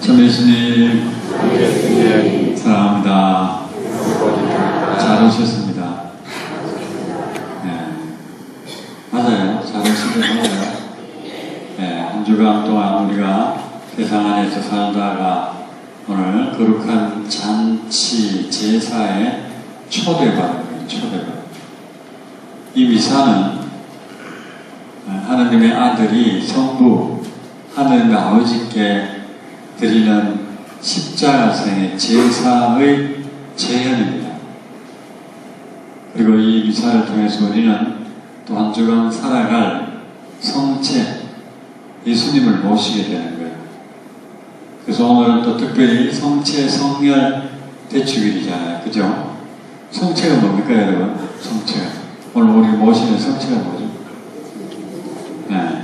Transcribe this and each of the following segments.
참 예수님 사랑합니다. 잘 오셨습니다. 네. 맞아요. 잘 오신 거 맞아요. 네. 한 주간 동안 우리가 세상 안에서 살다가 오늘 거룩한 잔치 제사에 초대받은 거예요. 초대받은. 이 미사는 하나님의 아들이 성부 하나님 아버지께 드리는 십자가생의 제사의 재현입니다. 그리고 이 미사를 통해서 우리는 또 한 주간 살아갈 성체 예수님을 모시게 되는 거예요. 그래서 오늘은 또 특별히 성체 성결 대축일이잖아요. 그죠? 성체가 뭡니까 여러분? 성체가 오늘 우리 모시는 성체가 뭐죠? 네.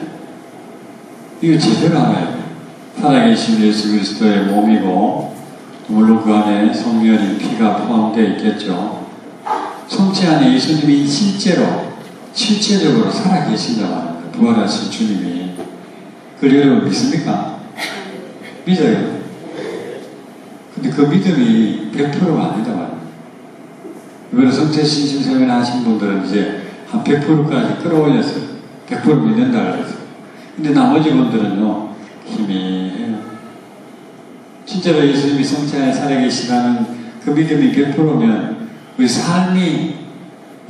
이거 제대로 알아야 돼요. 살아계신 예수 그리스도의 몸이고 물론 그 안에 성령인 피가 포함되어 있겠죠. 성체 안에 예수님이 실체적으로 살아계신다고 합니다. 부활하신 주님이. 그걸 여러분 믿습니까? 믿어요. 근데 그 믿음이 100%가 아니다 말이에요. 이번에 성체 신심성을 하신 분들은 이제 한 100%까지 끌어올렸어요. 100% 믿는다 그랬어요. 근데 나머지 분들은요, 희미해요. 진짜로 예수님이 성체 안에 살아계시다는 그 믿음이 100%면 우리 삶이,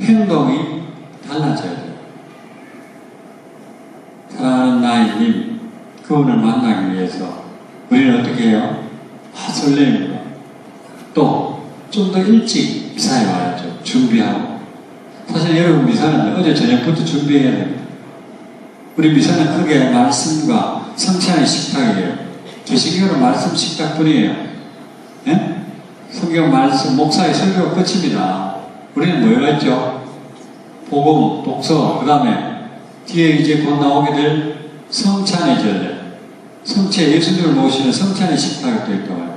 행동이 달라져야 돼요. 사랑하는 나이님, 그분을 만나기 위해서 우리는 어떻게 해요? 설레입니다. 또 좀 더 일찍 미사에 와야죠. 준비하고. 사실 여러분 미사는 어제 저녁부터 준비해야 됩니다. 우리 미사는 크게 말씀과 성찬의 식탁이에요. 개신교는 말씀 식탁뿐이에요. 예? 성경 말씀, 목사의 설교가 끝입니다. 우리는 뭐가 있죠? 복음, 독서, 그 다음에 뒤에 이제 곧 나오게 될 성찬의 전례. 성체, 예수님을 모시는 성찬의 식탁이 또 있다고요.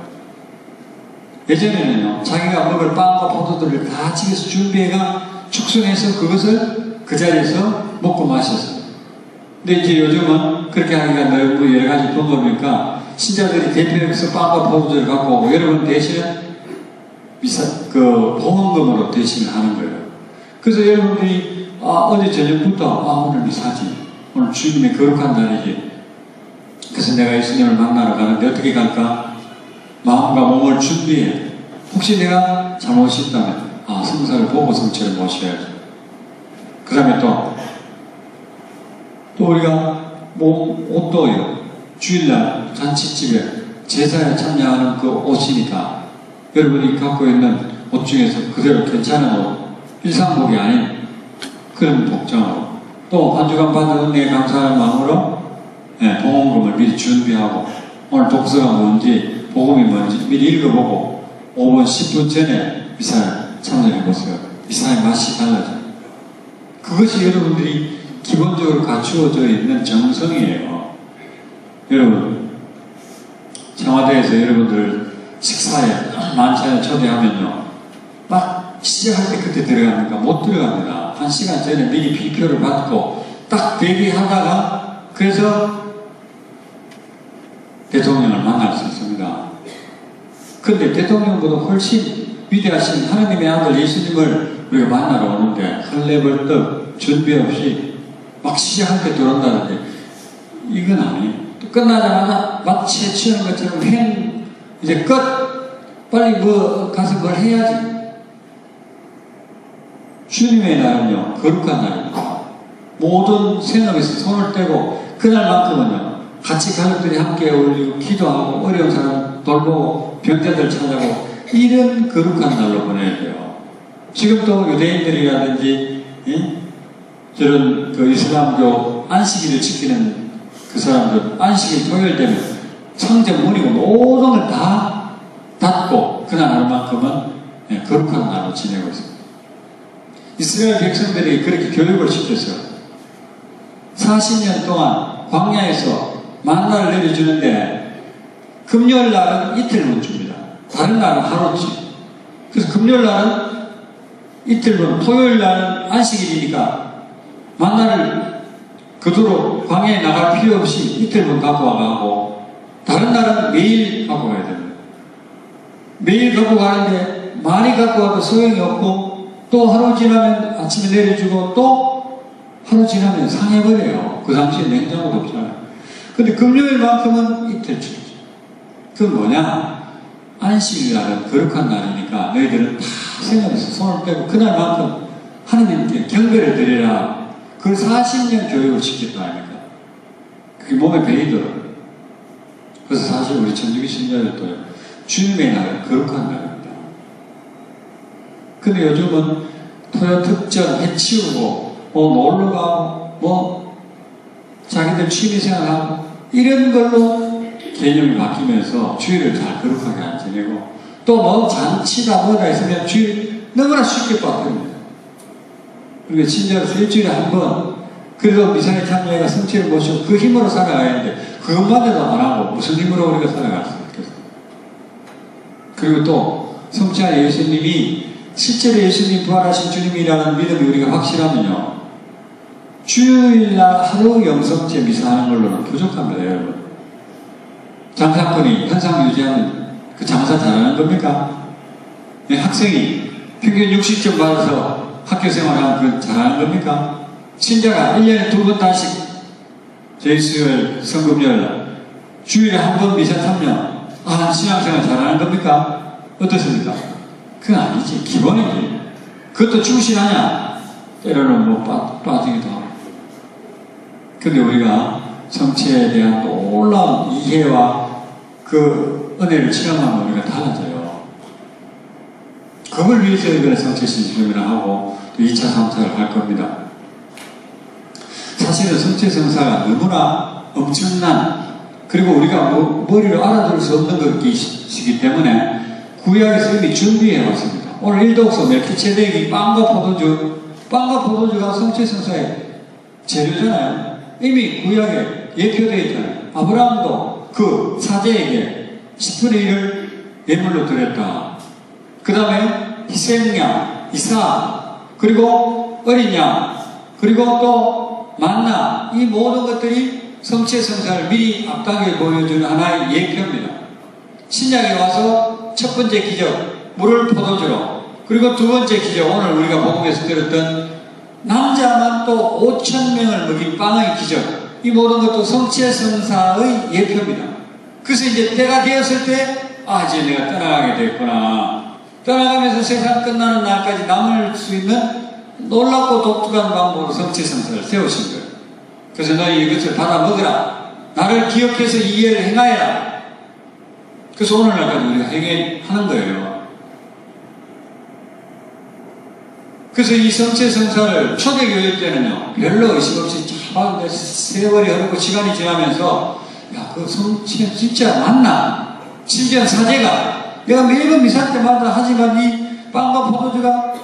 예전에는요, 자기가 먹을 빵과 포도들을 다 집에서 준비해가 축성해서 그것을 그 자리에서 먹고 마셨어요. 근데 이제 요즘은 그렇게 하기가 너무 여러 가지 방법이니까 신자들이 대표해서 빵과 포도주를 갖고 오고 여러분 대신 봉헌금으로 대신을 하는 거예요. 그래서 여러분들이 어제 저녁부터 오늘 미사지, 오늘 주님의 거룩한 날이지. 그래서 내가 예수님을 만나러 가는데 어떻게 갈까? 마음과 몸을 준비해. 혹시 내가 잘못이 있다면 성사를 보고 성체를 모셔야죠. 그 다음에 또 우리가 옷도요. 주일날 잔치집에 제사에 참여하는 그 옷이니까 여러분이 갖고 있는 옷 중에서 그대로 괜찮은 옷, 일상복이 아닌 그런 복장으로 또 한 주간 받은 은혜에 감사하는 마음으로 봉헌금을 미리 준비하고 오늘 독서가 뭔지 복음이 뭔지 미리 읽어보고 5분 10분 전에 미사에 참여해보세요. 미사의 맛이 달라져요. 그것이 여러분들이 기본적으로 갖추어져 있는 정성이에요. 여러분, 청와대에서 여러분들 식사에, 만찬에 초대하면요, 막 시작할 때 그때 들어갑니까? 못 들어갑니다. 1시간 전에 미리 비표를 받고 딱 대기하다가 그래서 대통령을 만날 수 있습니다. 그런데 대통령보다 훨씬 위대하신 하나님의 아들 예수님을 우리가 만나러 오는데 헐레벌떡 준비 없이 막 시작할 때 들어온다는데 이건 아니에요. 또 끝나자마자 마치 취하는 것처럼 이제 끝! 빨리 가서 뭘 해야지. 주님의 날은요, 거룩한 날입니다. 모든 생업에서 손을 떼고 그날만큼은요, 같이 가족들이 함께 어울리고 기도하고 어려운 사람 돌보고 병자들 찾아보고 이런 거룩한 날로 보내야 돼요. 지금 또 유대인들이라든지 저런 그 이슬람교 안식일을 지키는 그 사람들 안식일 토요일 되면 성전 문이고 모든 걸 다 닫고 그날 하루만큼은 거룩한 날로 지내고 있습니다. 이스라엘 백성들이 그렇게 교육을 시켰어요. 40년 동안 광야에서 만나를 내려주는데 금요일 날은 이틀분 줍니다. 다른 날은 하루치. 그래서 금요일 날은 이틀분, 토요일 날은 안식일이니까 만나를 그대로 광야에 나갈 필요 없이 이틀분 갖고 와가고 다른 날은 매일 갖고 가야 됩니다. 매일 갖고 가는데 많이 갖고 가도 소용이 없고 또 하루 지나면 아침에 내려주고 또 하루 지나면 상해버려요. 그 당시에 냉장고도 없잖아요. 근데 금요일만큼은 이틀치죠. 그건 뭐냐? 안식일날은 거룩한 날이니까 너희들은 다 생각해서 손을 빼고 그날만큼 하느님께 경배를 드리라. 그걸 40년 교육을 시켰다 아닙니까? 그게 몸에 배이더라고요. 그래서 사실 우리 천주교 신자들도 주님의 날은 거룩한 날입니다. 근데 요즘은 토요 특전 해치우고 놀러가고 자기들 취미생활하고 이런 걸로 개념이 바뀌면서 주일을 잘 거룩하게 안 지내고 또 잔치다 뭐다 있으면 주일 너무나 쉽게 바뀝니다. 우리가 신자로서 일주일에 한 번 그래도 미사에 참여해가 성체를 모시고 그 힘으로 살아가야 하는데 그것만해도 안 하고 무슨 힘으로 우리가 살아갈 수 있겠어요? 그리고 또 성체 안에 예수님이 실제로 예수님 부활하신 주님이라는 믿음이 우리가 확실하면요 주일날 하루 영성체 미사하는 걸로는 부족합니다. 여러분 장사꾼이 현상 유지하는 그 장사 잘하는 겁니까? 학생이 평균 60점 받아서 학교 생활하면 그 잘하는 겁니까? 신자가 1년에 2번 다시 제수요일, 성금요일 주일에 한 번 미사 참여 신앙생활 잘하는 겁니까? 어떻습니까? 그건 아니지. 기본이지. 그것도 충실하냐? 때로는 빠지기도 하고. 근데 우리가 성체에 대한 놀라운 이해와 그 은혜를 체험하면 우리가 달라져요. 그걸 위해서 이번에 성체 신심이라 하고 또 2차 3차를 할 겁니다. 사실은 성체 성사가 너무나 엄청난 그리고 우리가 머리로 알아들을 수 없는 것이기 때문에 구약에서 이미 준비해 왔습니다. 오늘 일독서 멜키ጼ덱이 빵과 포도주가 성체 성사의 재료잖아요. 이미 구약에 예표되어 있잖아요. 아브라함도 그 사제에게 10분의 1을 예물로 드렸다. 그 다음에 희생양, 이삭, 그리고 어린 양, 그리고 또 만나, 이 모든 것들이 성체 성사를 미리 앞당겨 보여주는 하나의 예표입니다. 신약에 와서 첫 번째 기적, 물을 포도주로, 그리고 두 번째 기적, 오늘 우리가 복음에서 들었던 남자만 또 5,000명을 먹인 빵의 기적, 이 모든 것도 성체 성사의 예표입니다. 그래서 이제 때가 되었을 때, 이제 내가 떠나가게 됐구나. 떠나가면서 세상 끝나는 날까지 남을 수 있는 놀랍고 독특한 방법으로 성체 성사를 세우신 거예요. 그래서 너희 이것을 받아 먹으라. 나를 기억해서 이해를 행하여라. 그래서 오늘날까지 우리가 행하는 거예요. 그래서 이 성체 성사를 초대교회 때는요, 별로 의식 없이 참 세월이 흐르고 시간이 지나면서, 그 성체 진짜 맞나? 심지어 사제가, 내가 매번 미사 때마다 하지만 이 빵과 포도주가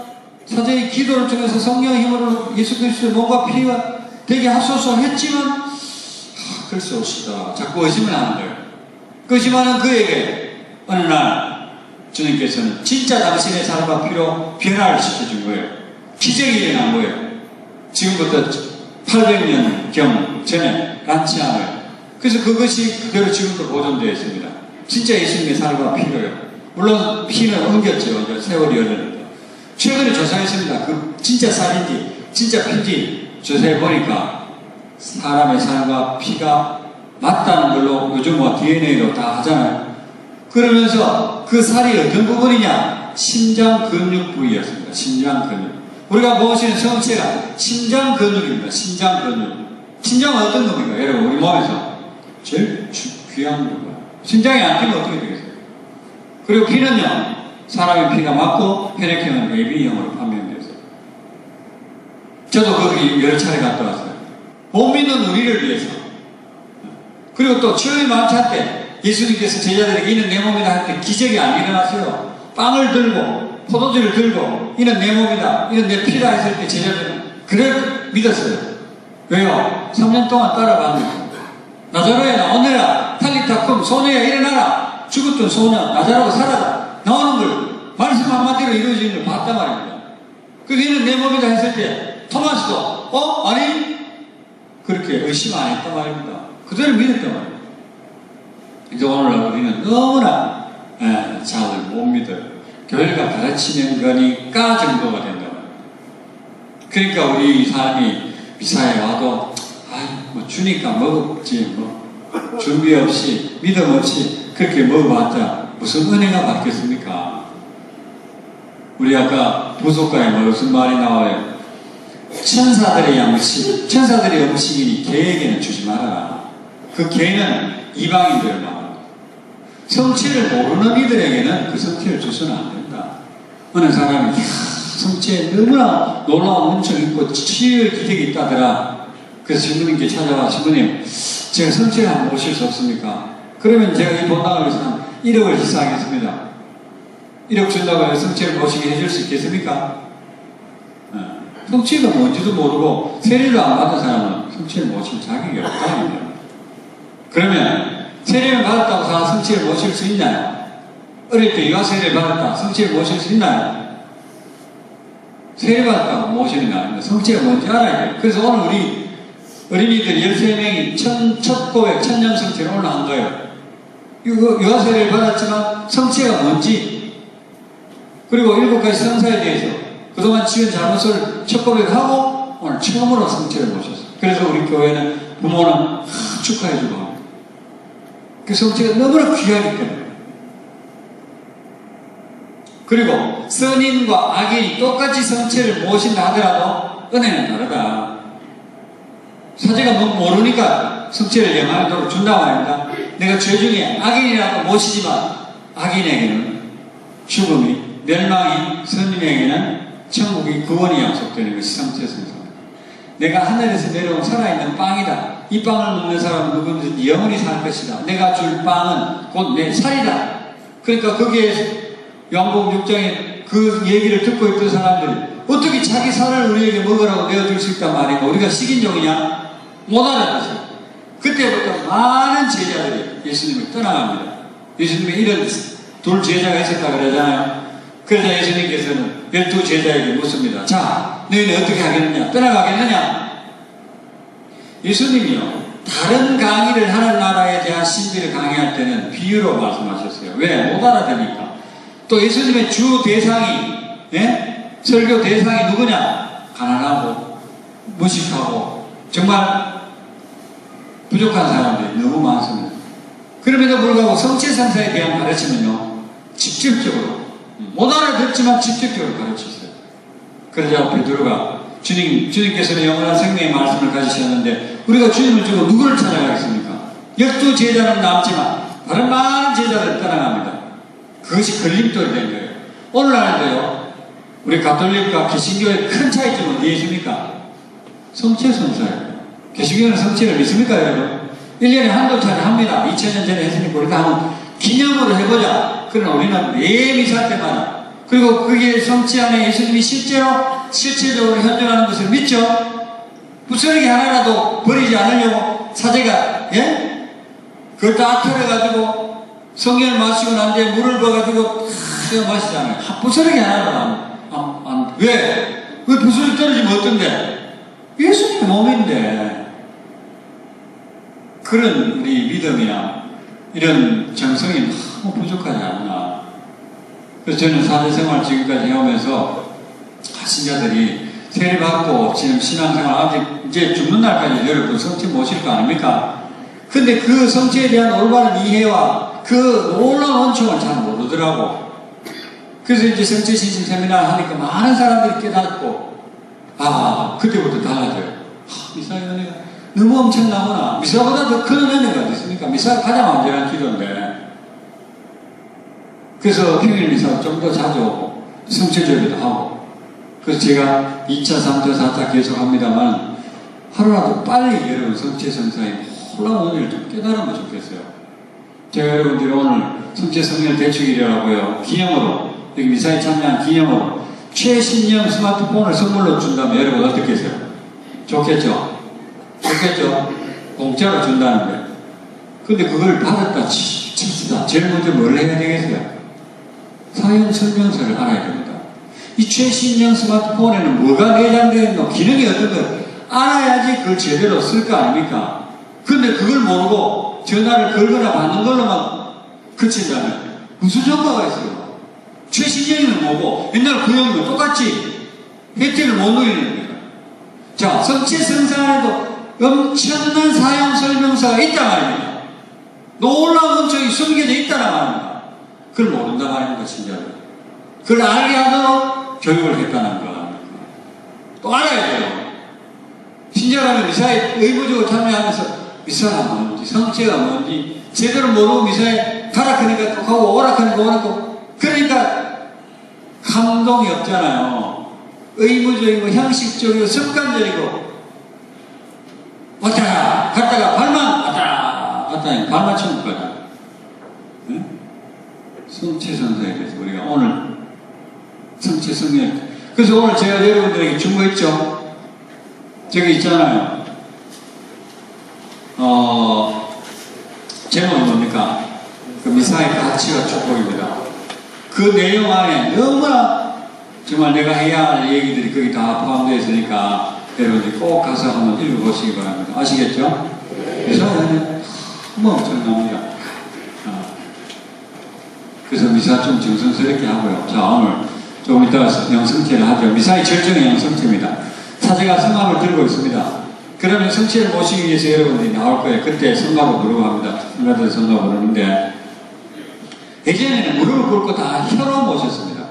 사제의 기도를 통해서 성령의 힘으로 예수 그리스도의 몸과 피가 되게 하소서 했지만, 그럴 수 없다. 자꾸 의심을 하는 거예요. 그 의심하는 그에게 어느 날 주님께서는 진짜 당신의 삶과 피로 변화를 시켜준 거예요. 기적이 일어난 거예요. 지금부터 800년경 전에 란치함을. 그래서 그것이 그대로 지금도 보존되어 있습니다. 진짜 예수님의 삶과 피로요. 물론 피는 옮겼죠. 이제 세월이 흐르는데. 최근에 조사했습니다. 그 진짜 살인지 진짜 피인지 조사해 보니까 사람의 살과 피가 맞다는 걸로 요즘 DNA로 다 하잖아요. 그러면서 그 살이 어떤 부분이냐? 심장 근육 부위였습니다. 심장 근육. 우리가 보시는 성체가 심장 근육입니다. 심장 근육. 심장은 어떤 겁니까? 여러분, 우리 몸에서 제일 귀한 거예요. 심장이 안 뛰면 어떻게 되겠어요? 그리고 피는요, 사람의 피가 맞고 혈액형은 AB형으로 판명돼서. 저도 거기 여러 차례 갔다 왔어요. 못 믿는 우리를 위해서. 그리고 또 주의 만찬 때 예수님께서 제자들에게 이는 내 몸이다 할 때 기적이 안 일어났어요. 빵을 들고 포도주를 들고 이는 내 몸이다, 이는 내 피다 했을 때 제자들은 그를 믿었어요. 왜요? 3년 동안 따라가는 나자로에 나오느라 탈리타쿰 소녀야 일어나라, 죽었던 소녀 나자로가 살아라 나오는 걸 말씀 한마디로 이루어지는 걸 봤단 말입니다. 그 이는 내 몸이다 했을 때 토마스도 아니? 그렇게 의심 안 했단 말입니다. 그대로 믿었단 말입니다. 이제 오늘날 우리는 너무나 잘 못 믿어요. 교회가 가르치는 거니까 정도가 된다. 그러니까 우리 사람이 미사에 와도 뭐 주니까 먹었지 뭐 준비 없이 믿음 없이 그렇게 먹어봤자 무슨 은혜가 받겠습니까? 우리 아까 부속가에 무슨 말이 나와요? 천사들의 양식, 천사들의 음식이니 개에게는 주지 말아라. 그 개는 이방인들을 말합니다. 성취를 모르는 이들에게는 그 성취를 줘서는 안 된다. 어느 사람이 성취에 너무나 놀라운 은총이 있고 치유의 기색이 있다더라. 그래서 신부님께 찾아와 신부님 제가 성취를 한번 모실 수 없습니까? 그러면 제가 이 본당을 위해서 한 1억을 희생하겠습니다. 1억 준다고 해서 성취를 모시게 해줄 수 있겠습니까? 성취가 뭔지도 모르고 세례를 안 받은 사람은 성취를 모실 자격이 없다는 그러면 세례를 받았다고 다 성취를 모실 수 있나요? 어릴 때 유아세례를 받았다 성취를 모실 수 있나요? 세례 받았다고 모시는 거 아닙니다. 성취가 뭔지 알아야 돼요. 그래서 오늘 우리 어린이들 13명이 첫 고백, 천년 성취를 오늘 한 거예요. 유아세례를 받았지만 성취가 뭔지, 그리고 7가지 성사에 대해서 그동안 지은 잘못을 첫 고백하고 오늘 처음으로 성취를 모셨어요. 그래서 우리 교회는 부모는 축하해주고 합니다. 그 성취가 너무나 귀하기 때문에. 그리고 선인과 악인이 똑같이 성취를 모신다 하더라도 은혜는 다르다. 사제가 모르니까 성취를 영향을 준다고 합니다. 내가 죄 중에 악인이라도 모시지만 악인에게는 죽음이, 멸망이, 선인에게는 천국이 구원이 약속되는 것이 성취의 성사입니다. 내가 하늘에서 내려온 살아있는 빵이다. 이 빵을 먹는 사람은 누구든지 영원히 살 것이다. 내가 줄 빵은 곧 내 살이다. 그러니까 거기에 요한복음 6장에 그 얘기를 듣고 있던 사람들이 어떻게 자기 살을 우리에게 먹으라고 내어줄 수 있단 말인가? 우리가 식인종이냐? 못 알아듣어요. 그때부터 많은 제자들이 예수님을 떠나갑니다. 예수님이 이런 둘 제자가 있었다 그러잖아요. 그러자 예수님께서는 12제자에게 묻습니다. 자, 너희는 어떻게 하겠느냐? 떠나가겠느냐? 예수님이요, 다른 강의를 하는 나라에 대한 신비를 강의할 때는 비유로 말씀하셨어요. 왜? 못 알아듣니까. 또 예수님의 주 대상이, 설교 대상이 누구냐? 가난하고 무식하고 정말 부족한 사람들이 너무 많습니다. 그럼에도 불구하고 성취성사에 대한 가르침은요, 직접적으로 못 알아듣지만 직접적으로 가르치셨어요. 그러자 베드로가 주님께서는 영원한 생명의 말씀을 가지셨는데 우리가 주님을 두고 누구를 찾아가겠습니까? 12제자는 남지만 다른 많은 제자들은 떠나갑니다. 그것이 걸림돌이 된 거예요. 오늘날도요, 우리 가톨릭과 개신교의 큰 차이점은 무엇입니까? 성취성사예요. 개신교는 성취를 믿습니까, 여러분? 1년에 한두 차례 합니다. 2000년 전에 했으니까 우리가 한번 기념으로 해보자. 그러나 우리는 매 미사 때마다, 그리고 그게 성취 안에 예수님이 실체적으로 현존하는 것을 믿죠? 부스러기 하나라도 버리지 않으려고 사제가, 그걸 다 털어가지고 성경을 마시고 난 뒤에 물을 부어가지고 다 마시잖아요. 부스러기 하나라도 왜 부스러기 떨어지면 어떤데? 예수님의 몸인데. 그런 우리 믿음이나 이런 정성이 너무 부족하지 않나. 그래서 저는 사제생활 지금까지 해오면서 신자들이 세례받고 지금 신앙생활 아직 이제 죽는 날까지 여러분 성취 모실 거 아닙니까? 근데 그 성취에 대한 올바른 이해와 그 놀라운 원칙을 잘 모르더라고. 그래서 이제 성취신심 세미나를 하니까 많은 사람들이 깨닫고, 그때부터 달라져요. 미사의 은혜가 너무 엄청나구나. 미사보다 더 큰 은혜가 어디 있습니까? 미사가 가장 완전한 기도인데. 그래서 평일 미사 좀 더 자주 오고, 성취절기도 하고. 그래서 제가 2차, 3차, 4차 계속 합니다만, 하루라도 빨리 여러분 성취성사의 놀라운 은혜를 좀 깨달으면 좋겠어요. 제가 여러분들이 오늘 성취성령 대축일이라고요. 기념으로, 여기 미사에 참여한 기념으로, 최신형 스마트폰을 선물로 준다면 여러분 어떻겠어요? 좋겠죠? 좋겠죠? 공짜로 준다는데. 근데 그걸 받았다 칩시다. 제일 먼저 뭘 해야 되겠어요? 사용 설명서를 알아야 됩니다. 이 최신형 스마트폰에는 뭐가 내장되어 있노? 기능이 어떤 거 알아야지 그걸 제대로 쓸 거 아닙니까? 근데 그걸 모르고 전화를 걸거나 받는 걸로만 그친다면 무슨 효과가 있어요? 최신형이면 뭐고 옛날 구형이면 똑같이 혜택을 못 누리는 거예요. 자, 성취성사에도 엄청난 사용 설명서가 있단 말입니다. 놀라운 은총이 숨겨져 있다는 말입니다. 그걸 모른단 말입니다, 진짜로. 그걸 알게 하도록 교육을 했다는 거. 또 알아야 돼요. 신자라면 미사에 의무적으로 참여하면서 미사가 뭔지, 성체가 뭔지, 제대로 모르고 미사에 가라 하니까 또 가고, 오라 하니까 오라고. 그러니까 감동이 없잖아요. 의무적이고, 형식적이고, 습관적이고, 왔다 갔다가 발만 천국 가자. 응? 성체성사에 대해서 우리가 오늘 성체성에 그래서 오늘 제가 여러분들에게 준 거 있죠? 저기 있잖아요. 제목이 뭡니까? 그 미사의 가치와 축복입니다. 그 내용 안에 너무나 정말 내가 해야 할 얘기들이 거기 다 포함되어 있으니까 여러분들이 꼭 가서 한번 읽어보시기 바랍니다. 아시겠죠? 미사는 너무 엄청납니다. 그래서 미사 좀 정성스럽게 하고요. 자, 오늘 조금 이따가 영성체를 하죠. 미사의 절정의 영성체입니다. 사제가 성막을 들고 있습니다. 그러면 성체를 모시기 위해서 여러분들이 나올 거예요. 그때 성막을 부르고 합니다. 성가들 성막을 부르는데 예전에는 무릎을 꿇고 다 혀로 모셨습니다.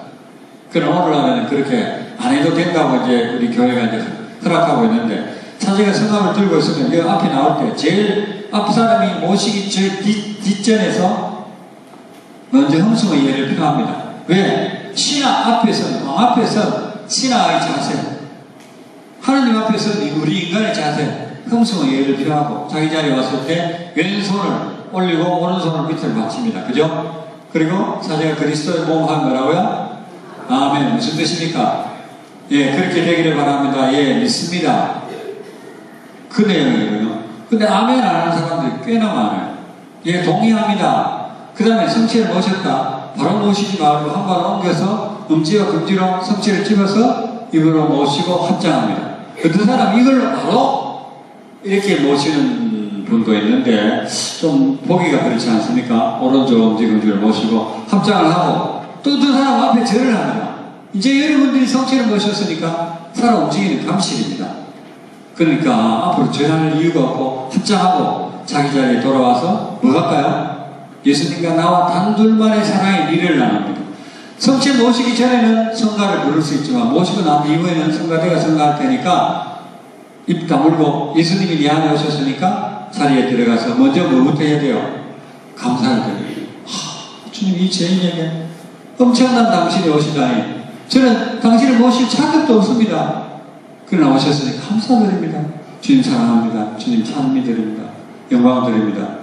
그럼 오늘날에는 그렇게 안 해도 된다고 이제 우리 교회가 이제 허락하고 있는데 사제가 성막을 들고 있으면 여기 앞에 나올 때 제일 앞 사람이 모시기 제일 뒷전에서 먼저 hum성의 예를 필요합니다. 왜? 신하 앞에서, 왕 앞에서 신하의 자세, 하나님 앞에서 우리 인간의 자세, hum성의 예를 필요하고 자기 자리에 왔을 때 왼손을 올리고 오른손을 밑으로 받칩니다. 그죠? 그리고 사제가 그리스도의 몸 하는 거라고요? 아멘. 무슨 뜻입니까? 예, 그렇게 되기를 바랍니다. 예, 믿습니다. 그 내용이에요. 근데 아멘 안 하는 사람들이 꽤나 많아요. 예, 동의합니다. 그 다음에 성체를 모셨다. 바로 모시지 말고 한 발 옮겨서 엄지와 금지로 성체를 집어서 입으로 모시고 합장합니다. 어떤 사람 이걸로 바로 이렇게 모시는 분도 있는데 좀 보기가 그렇지 않습니까? 오른쪽 엄지 금지를 모시고 합장을 하고 또 어떤 사람 앞에 절을 합니다. 이제 여러분들이 성체를 모셨으니까 살아 움직이는 감실입니다. 그러니까 앞으로 절할 이유가 없고 합장하고 자기 자리에 돌아와서 뭐 할까요? 예수님과 나와 단둘만의 사랑의 미래를 나눕니다. 성체 모시기 전에는 성가를 부를 수 있지만 모시고 난 이후에는 성가대가 성가할 테니까 입 다물고 예수님이 네 안에 오셨으니까 자리에 들어가서 먼저 뭐부터 해야 돼요? 감사를 드려요. 주님 이 죄인에게 엄청난 당신이 오시다니 저는 당신을 모실 자격도 없습니다. 그러나 오셨으니 감사드립니다. 주님 사랑합니다. 주님 찬미 드립니다. 영광 드립니다.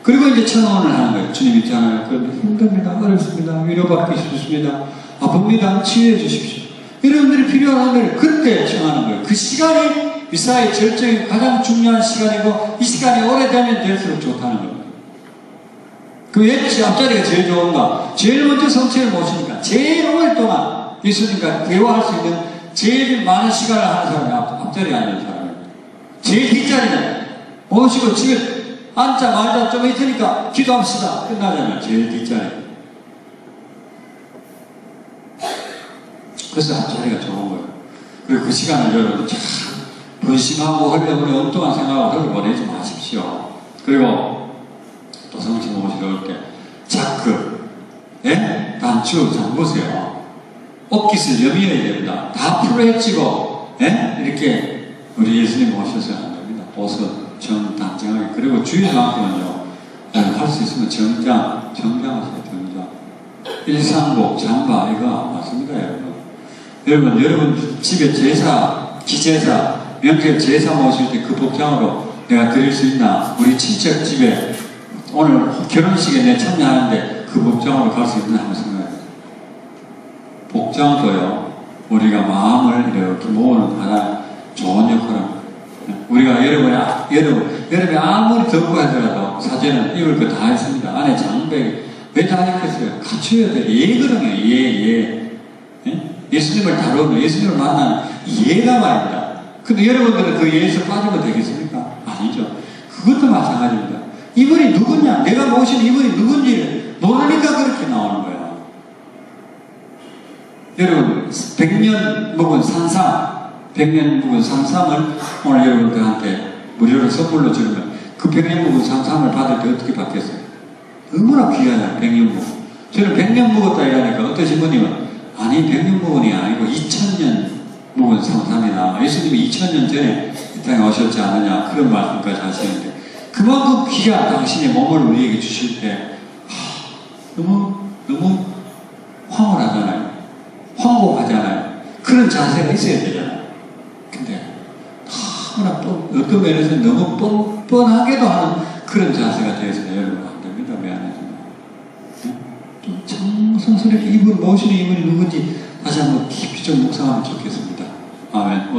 그리고 이제 청원을 하는 거예요. 주님 있잖아요. 그런데 힘듭니다. 어렵습니다. 위로받기 쉽습니다. 아픕니다. 치유해 주십시오. 여러분들이 필요한 걸 그때 청하는 거예요. 그 시간이 미사의 절정이 가장 중요한 시간이고 이 시간이 오래되면 될수록 좋다는 겁니다. 그 왜 앞자리가 제일 좋은가? 제일 먼저 성체를 모시니까 제일 오랫동안 예수님과 대화할 수 있는 제일 많은 시간을 하는 사람이 앞자리에 앉는 사람입니다. 제일 뒷자리는 모시고 집에 앉자 말자 좀 있으니까 기도합시다. 끝나잖아요. 제일 뒷자리. 그래서 앞자리가 좋은 거예요. 그리고 그 시간을 여러분 참 분심하고 헐레벌레 엉뚱한 생각하고 그걸 보내지 마십시오. 그리고 또 성치 모시러 올 때 자크, 예? 단추 잘 보세요. 옷깃을 여미어야 됩니다. 다 풀어헤치고 예? 이렇게 우리 예수님 모셔서 안 됩니다. 옷은 정당하게. 그리고 주일만큼은요, 할 수 있으면 정장하세요. 정장. 일상복, 잠바 이거 맞습니다, 여러분. 여러분 집에 제사, 기제사, 명절 제사 모실 때 그 복장으로 내가 드릴 수 있나? 우리 친척 집에 오늘 결혼식에 내 참여하는데 그 복장으로 갈 수 있나 한번 생각해요. 복장도요, 우리가 마음을 이렇게 모으는 하나 좋은 역할을 합니다. 우리가 여름에 아무리 덥고 하더라도 사제는 입을 거 다 했습니다. 안에 장백, 왜 다 했겠어요? 갖춰야 돼. 예거든요, 예. 예수님을 다루는, 예수님을 만나는 예가 말입니다. 근데 여러분들은 그 예에서 빠지면 되겠습니까? 아니죠. 그것도 마찬가지입니다. 이분이 누구냐? 내가 모신 이분이 누군지를 모르니까 그렇게 나오는 거야. 여러분, 100년 묵은 산삼, 100년 묵은 산삼을 오늘 여러분들한테 무료로 선물로 주면 그 100년 묵은 산삼을 받을 때 어떻게 받겠어요? 너무나 귀하잖아요, 100년 묵은. 저는 100년 묵었다 이러니까 어떤 신부님은 아니 100년 묵은이 아니고 2000년 묵은 산삼이다. 예수님이 2000년 전에 이 땅에 오셨지 않느냐 그런 말씀까지 하시는데 그만큼 귀한 당신의 몸을 우리에게 주실 때 너무 황홀하잖아요. 황홀하잖아요. 그런 자세가 있어야 되잖아요. 근데 너무나 어떤 면에서 너무 뻔뻔하게도 하는 그런 자세가 되어서는 여러분 안 됩니다. 미안해서. 좀 정성스럽게 이분 모시는 이분이 누군지 다시 한번 깊이 좀 묵상하면 좋겠습니다. 아멘.